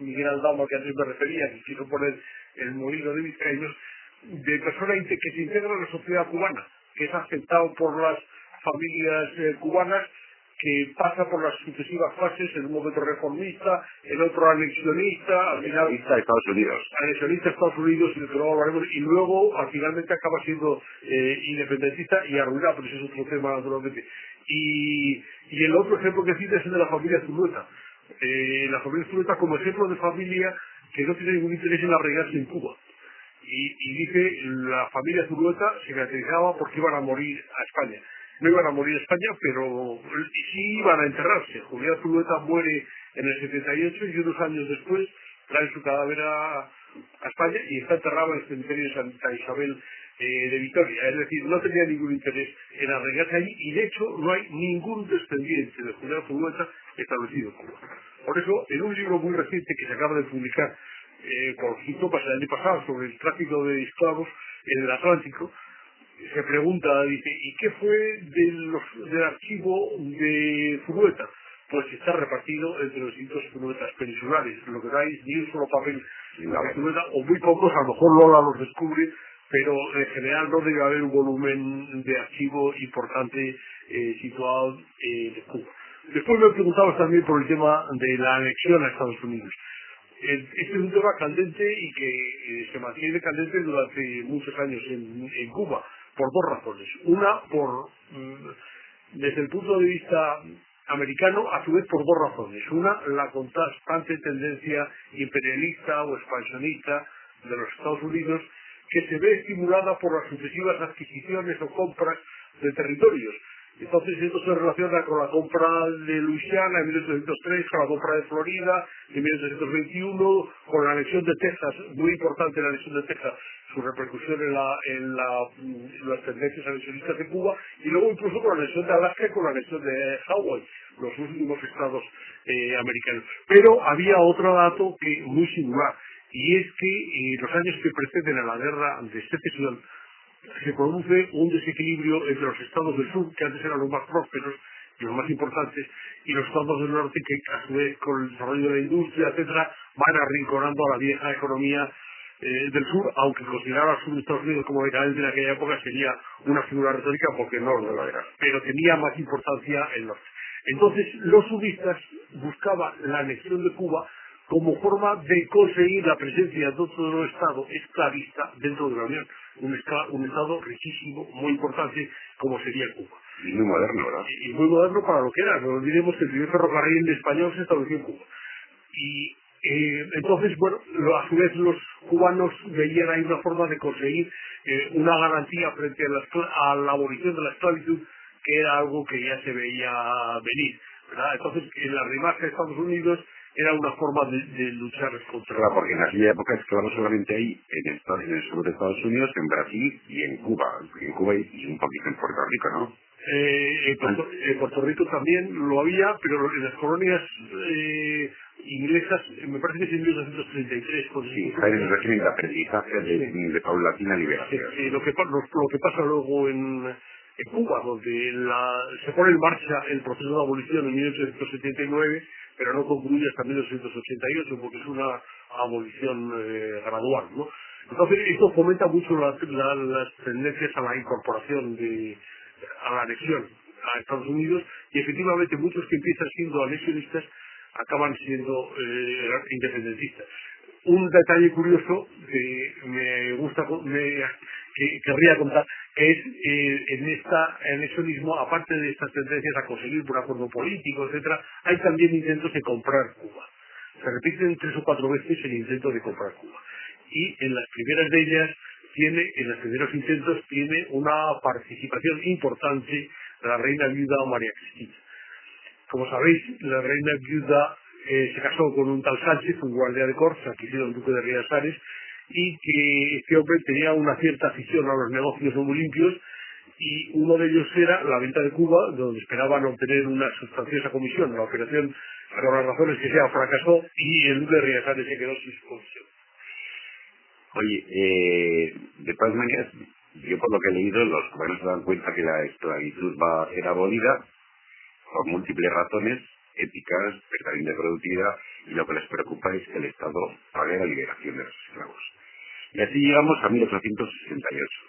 Miguel Aldama que antes me refería, que quiso poner el molino de vizcaínos, de persona que se integra en la sociedad cubana, que es aceptado por las familias cubanas, que pasa por las sucesivas fases, en un momento reformista, en otro anexionista, al final anexionista de Estados Unidos, y de que luego hablaremos, y luego finalmente acaba siendo independentista y arruinado, pero ese es otro tema naturalmente. Y el otro ejemplo que cita es el de la familia Zulueta. La familia Zulueta como ejemplo de familia que no tiene ningún interés en arraigarse en Cuba. Y dice, la familia Zulueta se caracterizaba porque iban a morir a España. No iban a morir a España, pero sí iban a enterrarse. Julián Zulueta muere en el 78 y unos años después traen su cadáver a España y está enterrado en el cementerio de Santa Isabel de Vitoria. Es decir, no tenía ningún interés en arraigarse allí y de hecho no hay ningún descendiente de Julián Zulueta establecido en Cuba. Por eso, en un libro muy reciente que se acaba de publicar por Gitopas el año pasado sobre el tráfico de esclavos en el Atlántico, se pregunta, dice, ¿y qué fue del archivo de Zulueta? Pues está repartido entre los distintos Zuluetas peninsulares. Lo que no hay ni un solo papel de Zulueta, o muy pocos, a lo mejor Lola los descubre, pero en general no debe haber un volumen de archivo importante situado en Cuba. Después me preguntabas también por el tema de la anexión a Estados Unidos. Este es un tema candente y que se mantiene candente durante muchos años en Cuba, por dos razones. Una, desde el punto de vista americano, a su vez por dos razones. Una, la constante tendencia imperialista o expansionista de los Estados Unidos, que se ve estimulada por las sucesivas adquisiciones o compras de territorios. Entonces esto se relaciona con la compra de Luisiana en 1803, con la compra de Florida en 1821, con la anexión de Texas, muy importante la anexión de Texas, su repercusión en las tendencias anexionistas de Cuba, y luego incluso con la anexión de Alaska y con la anexión de Hawái, los últimos estados americanos. Pero había otro dato muy singular, y es que en los años que preceden a la guerra de secesión, se produce un desequilibrio entre los estados del sur, que antes eran los más prósperos y los más importantes, y los estados del norte, que a su vez con el desarrollo de la industria, etcétera, van arrinconando a la vieja economía del sur, aunque considerar al sur de Estados Unidos como decadente en aquella época sería una figura retórica porque no lo era, pero tenía más importancia el norte. Entonces los sudistas buscaban la anexión de Cuba como forma de conseguir la presencia de otro estado esclavista dentro de la Unión. un Estado riquísimo, muy importante, como sería Cuba. Y muy moderno, ¿verdad? Y muy moderno para lo que era. No olvidemos que el primer ferrocarril español se estableció en Cuba. Y entonces, bueno, a su vez los cubanos veían ahí una forma de conseguir una garantía frente a la abolición de la esclavitud, que era algo que ya se veía venir, ¿verdad? Entonces, el arrimarse a Estados Unidos era una forma de luchar contra... Claro, porque en aquella época esclavos solamente hay en el sur de Estados Unidos, en Brasil y en Cuba. En Cuba y un poquito en Puerto Rico, ¿no? En Puerto Rico también lo había, pero en las colonias inglesas, me parece que es en 1933. Sí, está en el régimen de aprendizaje de paulatina liberación. Lo que pasa luego en Cuba, donde se pone en marcha el proceso de abolición en 1879, pero no concluye hasta 1988, porque es una abolición gradual, ¿no? Entonces, esto fomenta mucho las tendencias a la incorporación a la anexión a Estados Unidos, y efectivamente muchos que empiezan siendo anexionistas acaban siendo independentistas. Un detalle curioso que que querría contar, que es en este anexionismo, aparte de estas tendencias a conseguir un acuerdo político, etcétera, hay también intentos de comprar Cuba. Se repiten 3 o 4 veces el intento de comprar Cuba. Y en las primeras de ellas en los primeros intentos tiene una participación importante de la reina viuda María Cristina. Como sabéis, la reina viuda se casó con un tal Sánchez, un guardia de corps, que era el duque de Riasares, y que este hombre tenía una cierta afición a los negocios no muy limpios, y uno de ellos era la venta de Cuba, donde esperaban obtener una sustanciosa comisión. La operación, por las razones que sea, fracasó, y el duque de Riasares se quedó sin su comisión. Oye, de todas maneras, yo por lo que he leído, los cubanos se dan cuenta que la esclavitud va a ser abolida por múltiples razones éticas, pero también de productividad, y lo que les preocupa es que el Estado pague la liberación de los esclavos. Y así llegamos a 1868.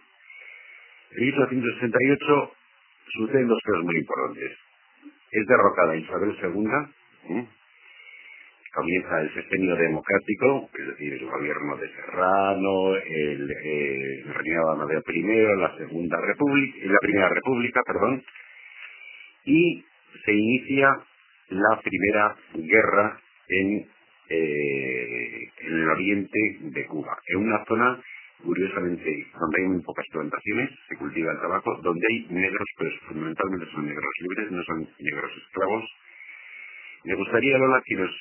En 1868 suceden 2 cosas muy importantes. Es derrocada Isabel II, comienza el sexenio democrático, es decir, el gobierno de Serrano, el reinado de Amadeo I, la Primera República, y se inicia la primera guerra en el oriente de Cuba, en una zona, curiosamente, donde hay muy pocas plantaciones, se cultiva el tabaco, donde hay negros, pero fundamentalmente son negros libres, no son negros esclavos. Me gustaría, Lola, que nos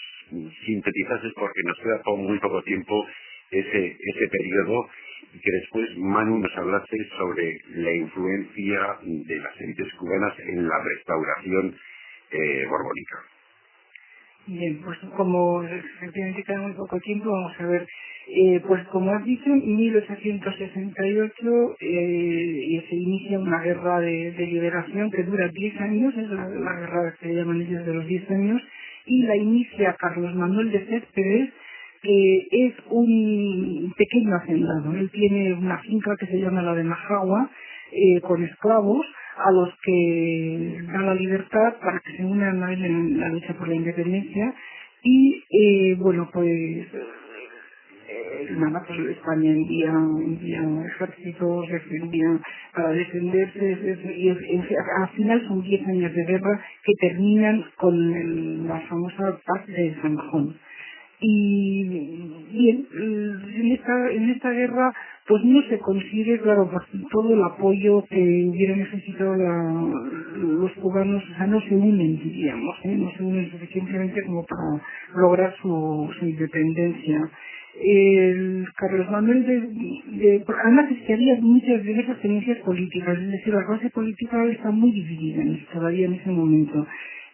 sintetizases, porque nos queda muy poco tiempo, ese periodo, y que después Manu nos hablase sobre la influencia de las élites cubanas en la restauración borbónica. Bien, pues como efectivamente queda muy poco tiempo, vamos a ver. Pues como has dicho, en 1868 se inicia una guerra de liberación que dura 10 años, es la guerra que llaman ellos de los 10 años, y la inicia Carlos Manuel de Céspedes, que es un pequeño hacendado. Él tiene una finca que se llama la de Majagua, con esclavos, a los que da la libertad para que se unan a él en la lucha por la independencia. Y bueno, pues nada, pues España envía ejércitos, para defenderse, y al final son 10 años de guerra que terminan con la famosa paz de San Juan. Y bien, en esta guerra pues no se consigue, claro, pues, todo el apoyo que hubieran necesitado los cubanos, o sea, no se unen, diríamos, no se unen suficientemente como para lograr su independencia. Carlos Manuel además es que había muchas diversas tendencias políticas, es decir, la clase política está muy dividida todavía en ese momento.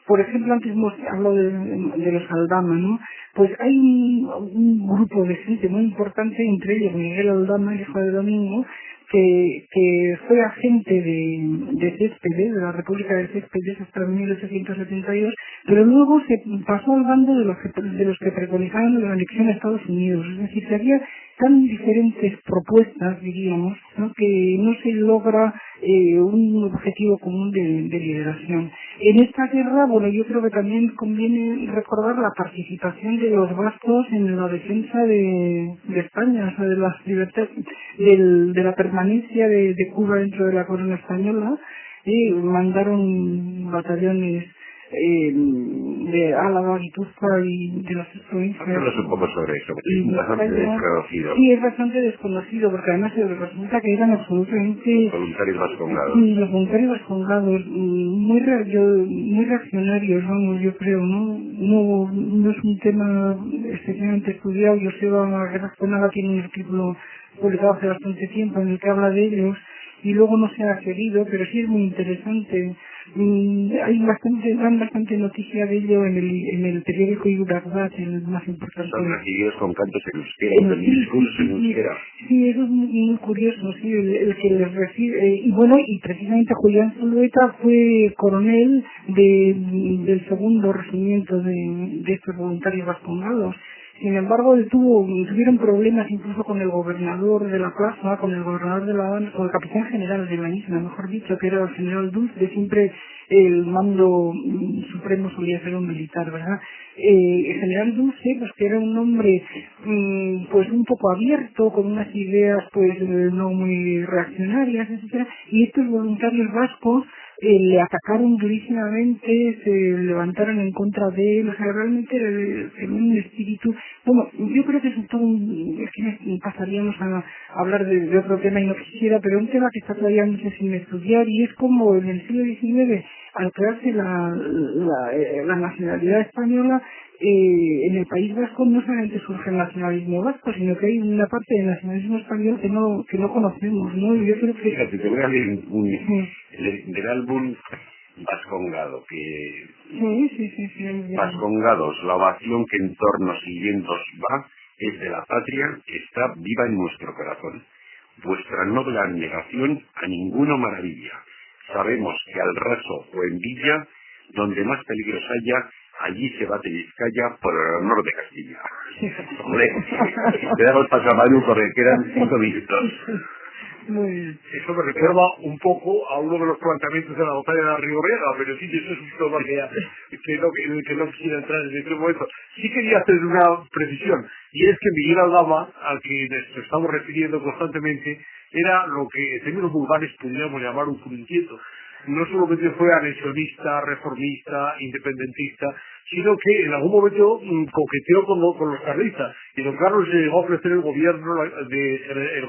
Por ejemplo, antes hemos hablado de los Aldama, ¿no? Pues hay un grupo de gente muy importante, entre ellos Miguel Aldama, el hijo de Domingo, que fue agente de Céspedes, de la República de Céspedes hasta 1872, pero luego se pasó al bando de los que preconizaban la anexión a Estados Unidos. Es decir, que había tan diferentes propuestas, diríamos, ¿no? Que no se logra un objetivo común de liberación. En esta guerra, bueno, yo creo que también conviene recordar la participación de los vascos en la defensa de España, o sea, de las libertades, de la permanencia de Cuba dentro de la corona española. Mandaron batallones de Álava, Guipúzcoa y de las provincias. Háblanos un poco sobre eso, porque es bastante desconocido. Sí, es bastante desconocido, porque además resulta que eran absolutamente... Voluntarios vascongados. Sí, los voluntarios vascongados, muy reaccionarios, vamos, yo creo, ¿no? No es un tema especialmente estudiado. Joseba Guerra Esponada tiene un artículo publicado hace bastante tiempo en el que habla de ellos, y luego no se ha seguido, pero sí es muy interesante. Dan bastante noticia de ello en el periódico Iudagbat, el más importante. Son recibidos con cantos en euskera, con discursos en euskera. Sí, eso es muy curioso, sí, el que les recibe. Y bueno, y precisamente Julián Zulueta fue coronel del segundo regimiento de estos voluntarios vascongados. Sin embargo, tuvieron problemas incluso con el gobernador de la plaza, con el gobernador de La Habana, con el capitán general de la isla, mejor dicho, que era el general Dulce. Siempre el mando supremo solía ser un militar, ¿verdad? El general Dulce, pues que era un hombre pues un poco abierto, con unas ideas pues no muy reaccionarias, etcétera, y estos voluntarios vascos le atacaron durísimamente, se levantaron en contra de él, o sea, realmente tenía un espíritu. Bueno, yo creo que es todo es que pasaríamos a hablar de otro tema y no quisiera, pero un tema que está todavía mucho sin estudiar, y es como en el siglo XIX, al crearse la nacionalidad española, en el País Vasco no solamente surge el nacionalismo vasco, sino que hay una parte del nacionalismo español que no conocemos, ¿no? Y yo creo que... Fíjate, te voy a leer del álbum Vascongado, que... Sí. Vascongados, la ovación que en torno siguiendo va, es de la patria que está viva en nuestro corazón. Vuestra noble abnegación a ninguno maravilla. Sabemos que al raso o en villa, donde más peligros haya, allí se bate Vizcaya por el honor de Castilla. Hombre, le damos paso a Manu porque quedan 5 minutos. Muy bien. Eso me recuerda un poco a uno de los planteamientos de la batalla de la Riorrega, pero sí, eso es un tema en el que no quisiera entrar en este momento. Sí quería hacer una precisión, y es que Miguel Aldama, al que nos estamos refiriendo constantemente, era lo que en términos vulgares podríamos llamar un inquieto. No solamente fue anexionista, reformista, independentista, sino que en algún momento coqueteó con los carlistas. Y don Carlos le llegó a ofrecer el gobierno de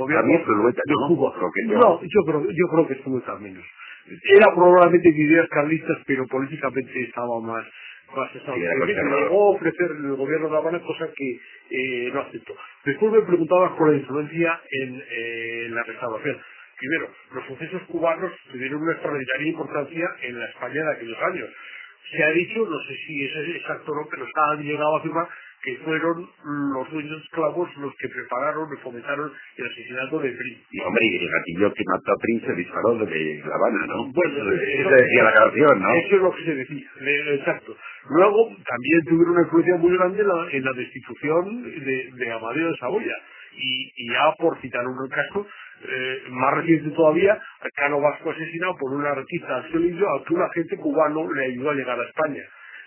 Cuba. No, yo creo que estuvo menos. Era probablemente de ideas carlistas, pero políticamente estaba más estable. Le llegó a ofrecer el gobierno de La Habana, cosa que no aceptó. Después me preguntabas por la influencia en la restauración. Primero, los sucesos cubanos tuvieron una extraordinaria importancia en la España de aquellos años. Se ha dicho, no sé si es exacto o no, pero han llegado a afirmar que fueron los dueños esclavos los que prepararon y fomentaron el asesinato de Prim. Y hombre, y el gatillo que mató a Prim se disparó desde La Habana, ¿no? Bueno, eso decía la canción, ¿no? Eso es lo que se decía, exacto. Luego, también tuvieron una influencia muy grande en la destitución de Amadeo de Saboya. Y ya por citar un caso más reciente todavía, Cano Vasco asesinado por una artista al suelo a que un agente cubano le ayudó a llegar a España.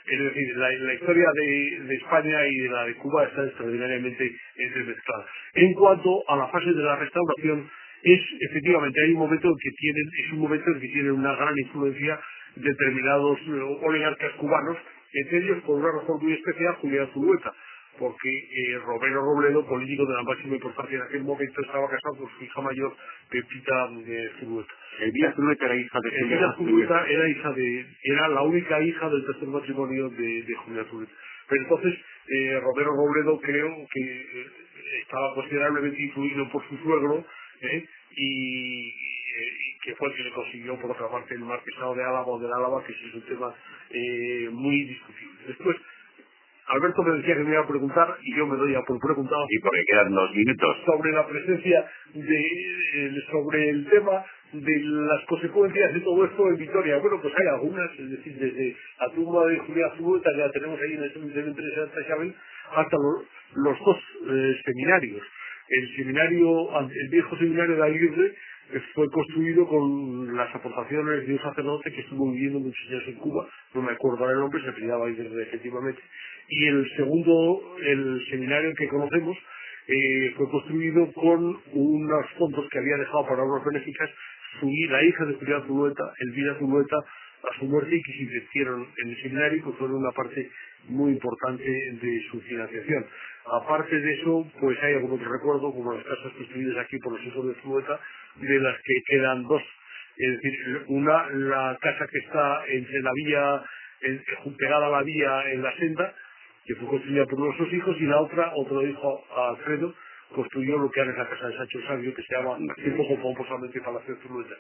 Es decir, la historia de España y de la de Cuba está extraordinariamente entremezclada. En cuanto a la fase de la restauración, efectivamente hay un momento en que tienen una gran influencia determinados oligarcas cubanos, entre ellos por una razón muy especial Julián Zulueta, porque Romero Robledo, político de la máxima importancia en aquel momento, estaba casado con su hija mayor, Pepita Zulueta. Elvira Zulueta era hija de Elvira Zulueta era la única hija del tercer matrimonio de Julián Zulueta. Pero entonces Romero Robledo creo que estaba considerablemente influido por su suegro, y que fue el que le consiguió por otra parte el marquesado de Álava o del Álava, que es un tema muy discutible. Después Alberto me decía que me iba a preguntar, y yo me doy a por preguntado. Y porque quedan 2 minutos. Sobre la presencia sobre el tema de las consecuencias de todo esto en Vitoria. Bueno, pues hay algunas, es decir, desde la tumba de Julián Zulueta, que la tenemos ahí en el cementerio de Santa Isabel, hasta los 2 seminarios. El viejo seminario de Aguirre fue construido con las aportaciones de un sacerdote que estuvo viviendo muchos años en Cuba, no me acuerdo ahora el nombre, se apellidaba Aguirre efectivamente, y el seminario que conocemos, fue construido con unos fondos que había dejado para obras benéficas la hija de Julián Zulueta, Elvira Zulueta, a su muerte, y que se invirtieron en el seminario, que fueron una parte muy importante de su financiación. Aparte de eso, pues hay algunos que recuerdo, como las casas construidas aquí por los hijos de Zulueta, de las que quedan dos. Es decir, una, la casa que está entre la vía, pegada a la vía en la senda, que fue construida por uno de sus hijos, y la otra, otro hijo, Alfredo, construyó lo que ahora es la casa de Sancho Sabio, que se llama un poco pomposamente Palacio de Zulueta.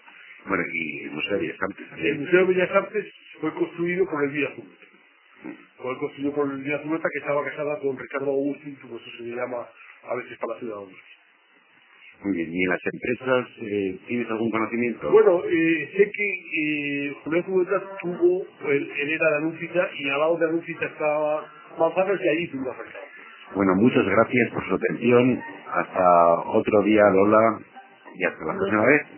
Bueno, y el Museo de Bellas Artes también. El Museo de Bellas Artes fue construido por Elvira Zulueta. Fue construido por Elvira Zulueta, que estaba casada con Ricardo Agustín, como eso se le llama a veces Palacio de Agustín. Muy bien, ¿y en las empresas tienes algún conocimiento? Bueno, sé que Julián Zulueta era de Anúncita, y al lado de Anúncita estaba Manzanas, y allí tuvo afectado. Bueno, muchas gracias por su atención. Hasta otro día, Lola, y hasta la próxima vez.